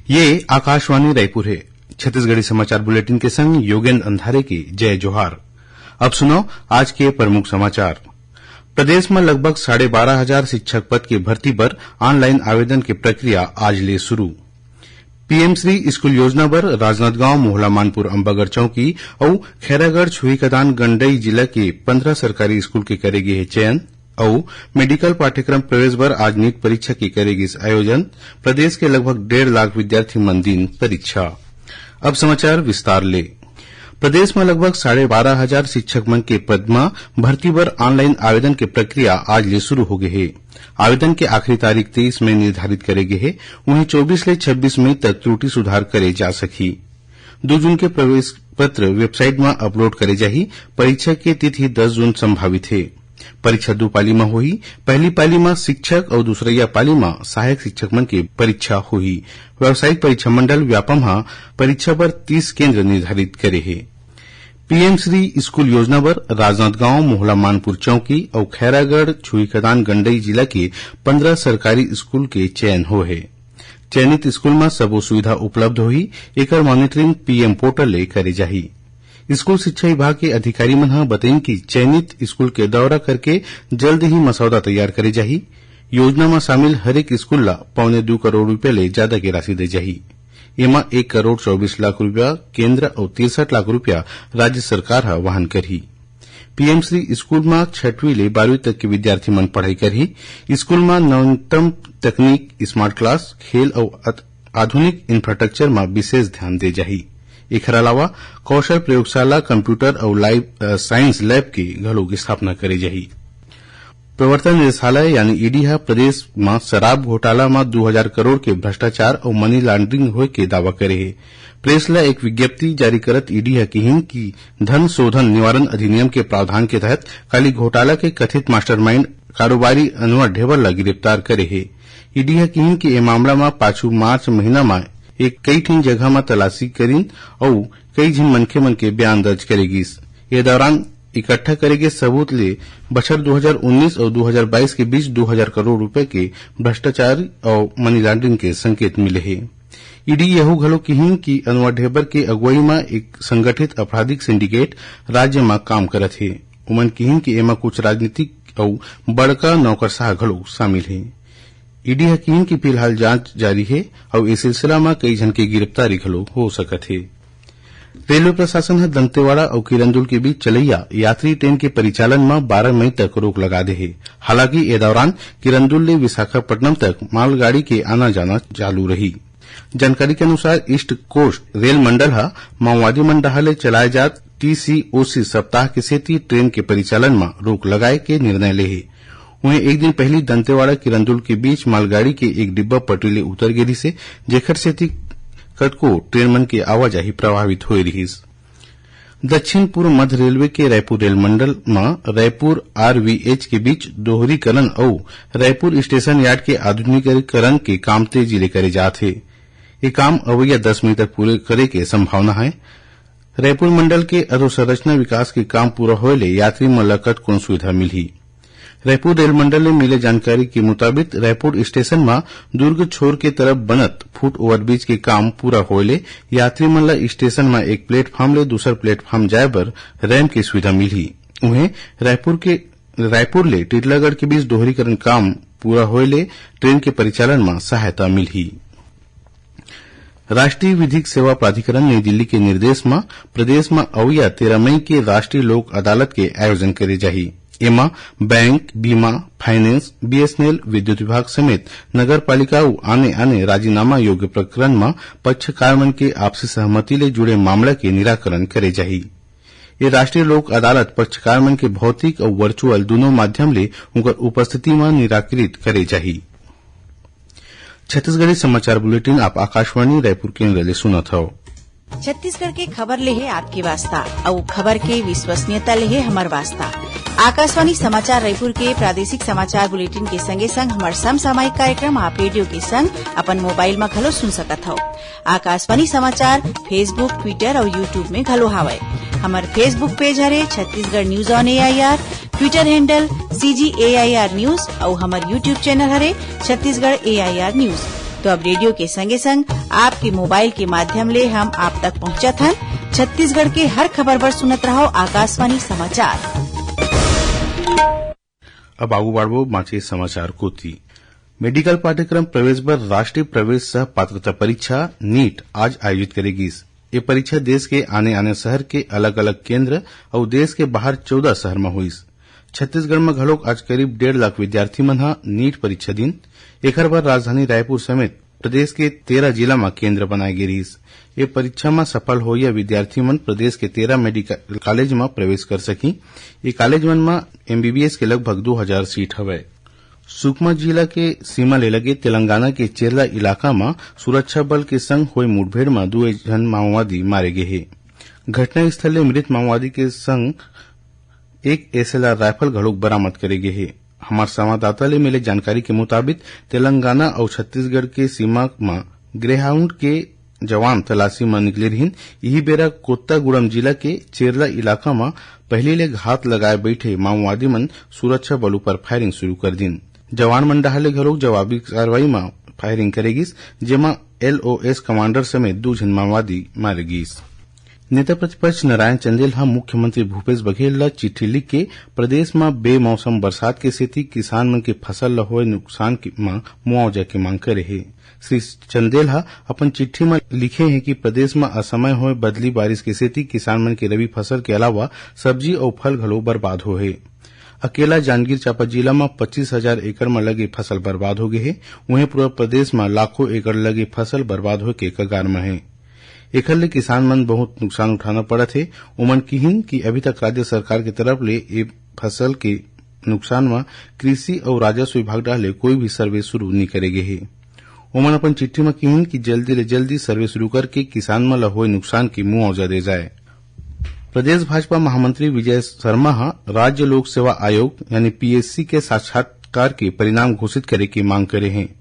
ये आकाशवाणी रायपुर है। छत्तीसगढ़ी समाचार बुलेटिन के संग योगेंद्र अंधारे की जय जोहार। अब सुनो आज के प्रमुख समाचार। प्रदेश में लगभग 12,500 शिक्षक पद की भर्ती पर ऑनलाइन आवेदन की प्रक्रिया आज ले शुरू। पीएम श्री स्कूल योजना पर राजनांदगांव, मोहला, मानपुर, अंबागढ़ चौकी और खैरागढ़, छुईखदान, गंडई जिला के 15 सरकारी स्कूल के करेगी है चयन और मेडिकल पाठ्यक्रम प्रवेश पर आज नीट परीक्षा की करेगी इस आयोजन। प्रदेश के लगभग 1.5 लाख विद्यार्थी मन दिन परीक्षा। अब समाचार विस्तार ले। प्रदेश में लगभग 12,500 शिक्षक मन के पद में भर्ती पर ऑनलाइन आवेदन की प्रक्रिया आज ले शुरू हो गई है। आवेदन की आखिरी तारीख 23 मई निर्धारित करे गई है। वहीं 24 से 26 मई तक त्रुटि सुधार करे जा सकी। 2 जून के प्रवेश पत्र वेबसाइट में अपलोड करे जाही। परीक्षा की तिथि 10 जून संभावित है। परीक्षा 2 पाली में हुई। पहली पाली में शिक्षक और दूसरिया पाली में सहायक शिक्षक मन की परीक्षा हुई। व्यावसायिक परीक्षा मंडल व्यापम परीक्षा पर 30 केंद्र निर्धारित करे है। पीएम श्री स्कूल योजना पर राजनांदगांव, मोहला, मानपुर चौकी और खैरागढ़, छुईखदान, गंडई जिला के 15 सरकारी स्कूल के चयन हो है। चयनित स्कूल में सबो सुविधा उपलब्ध हुई। एकर मॉनिटरिंग पीएम पोर्टल ले करे जाही। स्कूल शिक्षा विभाग के अधिकारी मन बताइन कि चयनित स्कूल के दौरा करके जल्द ही मसौदा तैयार करे जाही। योजना में शामिल हरेक स्कूल ला 1.25 करोड़ रुपया ले ज्यादा की राशि दे जाही। एमा 1 करोड़ 24 लाख रुपया केंद्र और 63 लाख रुपया राज्य सरकार वहन करही। पीएम श्री स्कूल में 6वीं ले 12वीं तक के विद्यार्थी मन पढ़ाई करही। स्कूल में नवीनतम तकनीक, स्मार्ट क्लास, खेल और आधुनिक इंफ्रास्ट्रक्चर में विशेष ध्यान दे जाही। एकर अलावा कौशल प्रयोगशाला, कंप्यूटर और लाइव साइंस लैब की घलों की स्थापना करे जाही। प्रवर्तन निदेशालय यानी ईडी प्रदेश में शराब घोटाला में 2000 करोड़ के भ्रष्टाचार और मनी लॉन्ड्रिंग होए के दावा करे है। प्रेस ला एक विज्ञप्ति जारी करत ईडी कहिन कि धन शोधन निवारण अधिनियम के प्रावधान के तहत काली घोटाला के कथित मास्टरमाइंड कारोबारी अनवर ढेबर ला गिरफ्तार करे है। ईडी कहिन कि ए मामला में पाछू मार्च महीना में कई ठिन जगह में तलाशी करीन और कई झिन मनखे मन के बयान दर्ज करेगिस। ये दौरान इकट्ठा करेगे सबूत ले बछर 2019 और 2022 के बीच 2000 करोड़ रुपए के भ्रष्टाचार और मनी लॉन्ड्रिंग के संकेत मिले हैं। ईडी यहू घलो कहिन कि अनवर ढेबर के अगुवाई में एक संगठित आपराधिक सिंडिकेट राज्य में काम करत है। उमन कहिन कि एमा कुछ राजनीतिक और बड़का नौकरशाह घलो शामिल है। ईडी कहिन कि फिलहाल जांच जारी है और इस सिलसिला में कई जन की गिरफ्तारी घलो हो सकत है। रेलवे प्रशासन दंतेवाड़ा और किरंदुल के बीच चलैया यात्री ट्रेन के परिचालन में 12 मई तक रोक लगा दे है। हालांकि ए दौरान किरंदुल ले विशाखापट्टनम तक मालगाड़ी के आना जाना चालू रही। जानकारी के अनुसार ईस्ट कोस्ट रेल मंडल माओवादी मन डहा ले चलाए जात टीसीओसी सप्ताह के सेती ट्रेन के परिचालन में रोक लगाए के निर्णय ले है। वहीं एक दिन पहले दंतेवाड़ा किरंदुल के बीच मालगाड़ी के एक डिब्बा पटरी ले उतर गिरी से जेखर सेती कतको ट्रेन मन की आवाजाही प्रभावित हो रही। दक्षिण पूर्व मध्य रेलवे के रायपुर रेल मंडल में रायपुर आरवीएच के बीच दोहरीकरण और रायपुर स्टेशन यार्ड के आधुनिकीकरण के काम तेजी ले करे जात है। ये काम अवैया 10 मई तक पूरे करे के संभावना है। रायपुर मंडल के अधोसंरचना विकास के काम पूरा होले यात्री मन ला कतको सुविधा मिली। रायपुर रेल मंडल ने मिले जानकारी के मुताबिक रायपुर स्टेशन में दुर्ग छोर के तरफ बनत फुट ओवरब्रिज के काम पूरा होले यात्री मन ला स्टेशन में एक प्लेटफॉर्म ले दूसर प्लेटफॉर्म जाए बर रैंप की सुविधा मिली। उन्हें रायपुर ले टिटलागढ़ के बीच दोहरीकरण काम पूरा होले ट्रेन के परिचालन में सहायता मिली। राष्ट्रीय विधिक सेवा प्राधिकरण नई दिल्ली के निर्देश में प्रदेश में अवैया 13 मई के राष्ट्रीय लोक अदालत के आयोजन करे जाही। एमा बैंक, बीमा, फाइनेंस, बीएसएनएल, विद्युत विभाग समेत नगर पालिका आने राजीनामा योग्य प्रकरण में पक्षकार मन के आपसी सहमति ले जुड़े मामला के निराकरण करे जाही। ये राष्ट्रीय लोक अदालत पक्षकार मन के भौतिक और वर्चुअल दोनों माध्यम ले उनकर उपस्थिति में निराकृत करे जाही। छत्तीसगढ़ी समाचार बुलेटिन आप आकाशवाणी रायपुर केंद्र ले सुनत हव। छत्तीसगढ़ के खबर ले है आपके वास्ता और खबर के विश्वसनीयता ले है हमार वास्ता। आकाशवाणी समाचार रायपुर के प्रादेशिक समाचार बुलेटिन के संगे संग हमार समसामयिक कार्यक्रम आप रेडियो के संग अपन मोबाइल में घलो सुन सकत हो। आकाशवाणी समाचार फेसबुक, ट्विटर और यूट्यूब में घलो हावय। हमार फेसबुक पेज हरे Chhattisgarh news on AIR, Twitter handle CGAIR news और हमार यूट्यूब चैनल हरे छत्तीसगढ़ AIR न्यूज। तो अब रेडियो के संगे संग आपके मोबाइल के माध्यम ले हम आप तक पहुंचत हन। छत्तीसगढ़ के हर खबर पर सुनत रहो आकाशवाणी समाचार। अब आगू बाढ़ो बाँचे समाचार को थी। मेडिकल पाठ्यक्रम प्रवेश बर राष्ट्रीय प्रवेश सह पात्रता परीक्षा नीट आज आयोजित करेगी। ये परीक्षा देश के आने आने शहर के अलग अलग केंद्र और देश के बाहर 14 शहर में हुई। छत्तीसगढ़ में घलोक आज करीब 1.5 लाख विद्यार्थी मन हा नीट परीक्षा दिन। एकर बर राजधानी रायपुर समेत प्रदेश के 13 जिला में केंद्र बनाए गे रहीस। ये परीक्षा में सफल होइया विद्यार्थी मन प्रदेश के 13 मेडिकल कॉलेज में प्रवेश कर सकी। ये कॉलेज मन में एमबीबीएस के लगभग 2000 सीट हवे। सुकमा जिला के सीमा ले लगे तेलंगाना के चेरला इलाका में सुरक्षा बल के संग हुए मुठभेड़ में 2 जन माओवादी मारे गए हैं। घटनास्थल ले मृत माओवादी के संग एक एसएलआर राइफल घड़ोक बरामद करे गए हैं। हमारे संवाददाता ले मिले जानकारी के मुताबिक तेलंगाना और छत्तीसगढ़ के सीमा में ग्रेहाउंड के जवान तलाशी में निकले रहीन। यही बेरा कोत्तागुड़म जिला के चेरला इलाका में पहले ले घात लगाए बैठे माओवादी मन सुरक्षा बलों पर फायरिंग शुरू कर दिन। जवान मन डाहले घलोक जवाबी कार्रवाई में फायरिंग करेगिस, जेमा एलओएस कमांडर समेत 2 जन माओवादी मारे गिस। नेता प्रतिपक्ष नारायण चंदेल हा मुख्यमंत्री भूपेश बघेल ला चिट्ठी लिख के प्रदेश में बेमौसम बरसात के सेती किसान मन के फसल ला होए नुकसान के मुआवजा की मांग करे है। श्री चंदेल हा अपन चिट्ठी में लिखे हैं कि प्रदेश में असमय होए बदली बारिश के सेती किसान मन के रबी फसल के अलावा सब्जी और फल घलो बर्बाद हो है। अकेला जांजगीर चांपा जिला में 25,000 एकड़ में लगे फसल बर्बाद हो गए है। वहीं पूरा प्रदेश में लाखों एकड़ लगे फसल बर्बाद हो के कगार में है। एकर ले किसान मन बहुत नुकसान उठाना पड़त है। उमन किहिन कि अभी तक राज्य सरकार की तरफ ले ए फसल के नुकसान में कृषि और राजस्व विभाग डाले कोई भी सर्वे शुरू नहीं करे गए है। उमन अपन चिट्ठी में किहिन कि जल्दी ले जल्दी सर्वे शुरू करके किसान मन ला होए नुकसान की मुआवजा दे जाए। प्रदेश भाजपा महामंत्री विजय शर्मा राज्य लोक सेवा आयोग यानी पीएससी के साक्षात्कार के परिणाम घोषित करे की मांग करे हैं।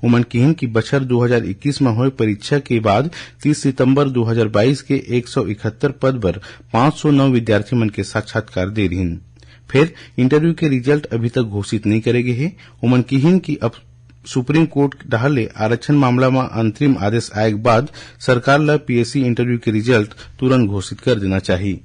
उमन किहिन की बछर 2021 में हुए परीक्षा के बाद 30 सितंबर 2022 के 171 पद पर 509 विद्यार्थी मन के साक्षात्कार दे रहीन। फिर इंटरव्यू के रिजल्ट अभी तक घोषित नहीं करे गए हैं। उमन किहिन की अब सुप्रीम कोर्ट डाले आरक्षण मामला में अंतरिम आदेश आए के बाद सरकार ला पीएससी इंटरव्यू के रिजल्ट तुरंत घोषित कर देना चाहिए।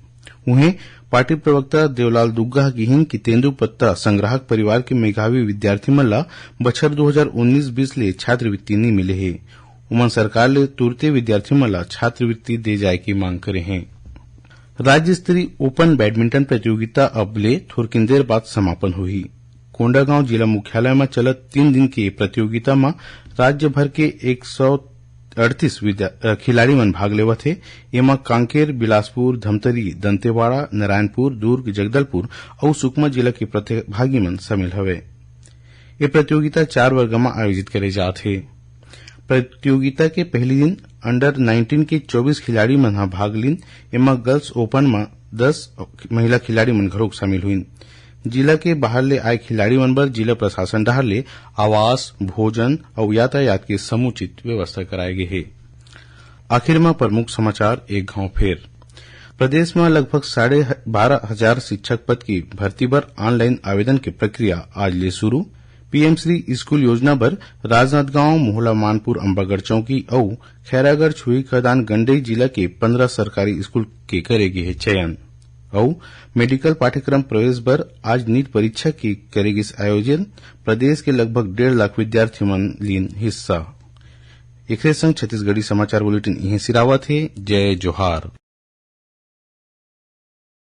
उन्हें पार्टी प्रवक्ता देवलाल दुग्गा किहिन की तेंदुपत्ता संग्राहक परिवार के मेधावी विद्यार्थी मन ला बछर 2019-20 ले छात्रवृत्ति नहीं मिले है। उमन सरकार ले तुरते विद्यार्थी मन ला छात्रवृत्ति दे जाए की मांग करे हैं। राज्य स्तरीय ओपन बैडमिंटन प्रतियोगिता अब ले थोरकिन देर बाद समापन हुई। कोंडागांव जिला मुख्यालय में चलत 3 दिन की प्रतियोगिता में राज्य भर के 138 खिलाड़ी मन भाग लेवत है। एमा कांकेर, बिलासपुर, धमतरी, दंतेवाड़ा, नारायणपुर, दुर्ग, जगदलपुर और सुकमा जिला के प्रतिभागी मन शामिल हवे। ये प्रतियोगिता 4 वर्ग में आयोजित करे जात है। प्रतियोगिता के पहले दिन अंडर 19 के 24 खिलाड़ी मन भाग लीन। एमा गर्ल्स ओपन में 10 महिला खिलाड़ी मन घरोक शामिल हुई। जिला के बाहर ले आए खिलाड़ी मन बर जिला प्रशासन डाहर ले आवास, भोजन और यातायात की समुचित व्यवस्था कराए गए है। आखिर में प्रमुख समाचार एक गांव फेर। प्रदेश में लगभग 12,500 शिक्षक पद की भर्ती पर ऑनलाइन आवेदन की प्रक्रिया आज ले शुरू। पीएम श्री स्कूल योजना पर राजनांदगांव, मोहला, मानपुर, अंबागढ़ चौकी और खैरागढ़, छुई, खदान, गंडई जिला के 15 सरकारी स्कूल के करेगी है चयन। और मेडिकल पाठ्यक्रम प्रवेश पर आज नीट परीक्षा की करेगी आयोजन। प्रदेश के लगभग 1.5 लाख विद्यार्थी मन लीन हिस्सा। एक संग छत्तीसगढ़ी समाचार बुलेटिन यहीं सिरावत है। जय जोहार।